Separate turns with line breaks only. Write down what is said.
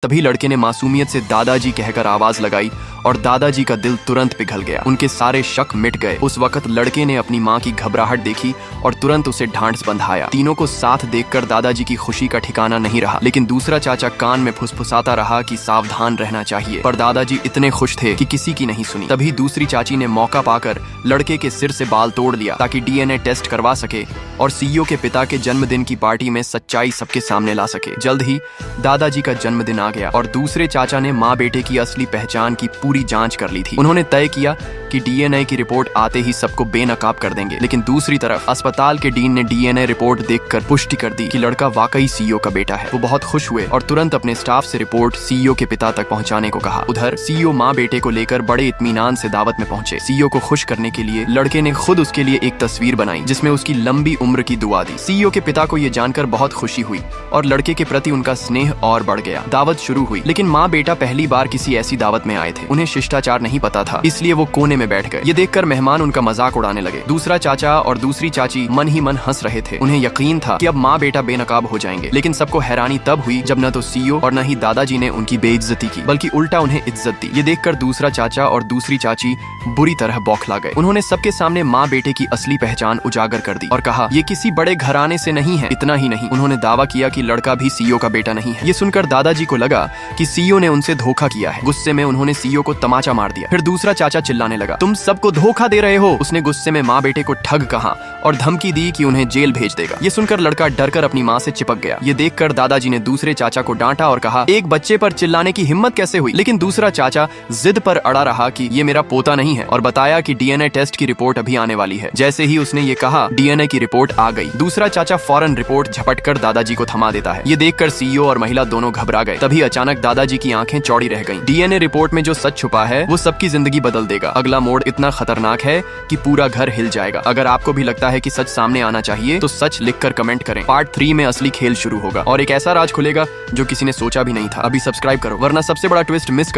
तभी लड़के ने मासूमियत से दादाजी कहकर आवाज लगाई और दादाजी का दिल तुरंत पिघल गया। उनके सारे शक मिट गए। उस वक्त लड़के ने अपनी माँ की घबराहट देखी और तुरंत उसे ढांढस बंधाया। तीनों को साथ देखकर दादाजी की खुशी का ठिकाना नहीं रहा, लेकिन दूसरा चाचा कान में फुसफुसाता रहा कि सावधान रहना चाहिए। पर दादाजी इतने खुश थे कि किसी की नहीं सुनी। तभी दूसरी चाची ने मौका पाकर लड़के के सिर से बाल तोड़ लिया ताकि डीएनए टेस्ट करवा सके और सीईओ के पिता के जन्मदिन की पार्टी में सच्चाई सबके सामने ला सके। जल्द ही दादाजी का जन्मदिन आ गया और दूसरे चाचा ने माँ बेटे की असली पहचान की पूरी जांच कर ली थी। उन्होंने तय किया कि डीएनए की रिपोर्ट आते ही सबको बेनकाब कर देंगे। लेकिन दूसरी तरफ अस्पताल के डीन ने डीएनए रिपोर्ट देखकर पुष्टि कर दी कि लड़का वाकई सीईओ का बेटा है। वो बहुत खुश हुए और तुरंत अपने स्टाफ से रिपोर्ट सीईओ के पिता तक पहुंचाने को कहा। उधर सीईओ माँ बेटे को लेकर बड़े इत्मीनान से दावत में पहुंचे। सीईओ को खुश करने के लिए लड़के ने खुद उसके लिए एक तस्वीर बनाई जिसमें उसकी लंबी उम्र की दुआ दी। सीईओ के पिता को यह जानकर बहुत खुशी हुई और लड़के के प्रति उनका स्नेह और बढ़ गया। दावत शुरू हुई, लेकिन माँ बेटा पहली बार किसी ऐसी दावत में आए थे। उन्हें शिष्टाचार नहीं पता था, इसलिए वो कोने में बैठ गए। ये देखकर मेहमान उनका मजाक उड़ाने लगे। दूसरा चाचा और दूसरी चाची मन ही मन हंस रहे थे। उन्हें यकीन था कि अब माँ बेटा बेनकाब हो जाएंगे। लेकिन सबको हैरानी तब हुई जब न तो सीईओ और न ही दादाजी ने उनकी बेइज्जती की, बल्कि उल्टा उन्हें इज्जत दी। ये देखकर दूसरा चाचा और दूसरी चाची बुरी तरह बौखला गए। उन्होंने सबके सामने माँ बेटे की असली पहचान उजागर कर दी और कहा, ये किसी बड़े घराने से नहीं है। इतना ही नहीं, उन्होंने दावा किया कि लड़का भी सीईओ का बेटा नहीं है। ये सुनकर दादाजी को लगा कि सीईओ ने उनसे धोखा किया है। गुस्से में उन्होंने सीईओ को तमाचा मार दिया। फिर दूसरा चाचा चिल्लाने लगा, तुम सबको धोखा दे रहे हो। उसने गुस्से में माँ बेटे को ठग कहा और धमकी दी कि उन्हें जेल भेज देगा। ये सुनकर लड़का डरकर अपनी माँ से चिपक गया। ये देखकर दादाजी ने दूसरे चाचा को डांटा और कहा, एक बच्चे पर चिल्लाने की हिम्मत कैसे हुई। लेकिन दूसरा चाचा जिद पर अड़ा रहा कि ये मेरा पोता नहीं है और बताया कि डीएनए टेस्ट की रिपोर्ट अभी आने वाली है। जैसे ही उसने ये कहा, डीएनए की रिपोर्ट आ गई। दूसरा चाचा फौरन रिपोर्ट झपटकर दादाजी को थमा देता है। ये देखकर सीईओ और महिला दोनों घबरा गए। तभी अचानक दादाजी की आंखें चौड़ी रह गईं। डीएनए रिपोर्ट में जो सच छुपा है वो सबकी जिंदगी बदल देगा। अगला मोड़ इतना खतरनाक है कि पूरा घर हिल जाएगा। अगर आपको भी लगता है कि सच सामने आना चाहिए तो सच लिखकर कमेंट करें। पार्ट 3 में असली खेल शुरू होगा और एक ऐसा राज खुलेगा जो किसी ने सोचा भी नहीं था। अभी सब्सक्राइब करो वरना सबसे बड़ा ट्विस्ट मिस कर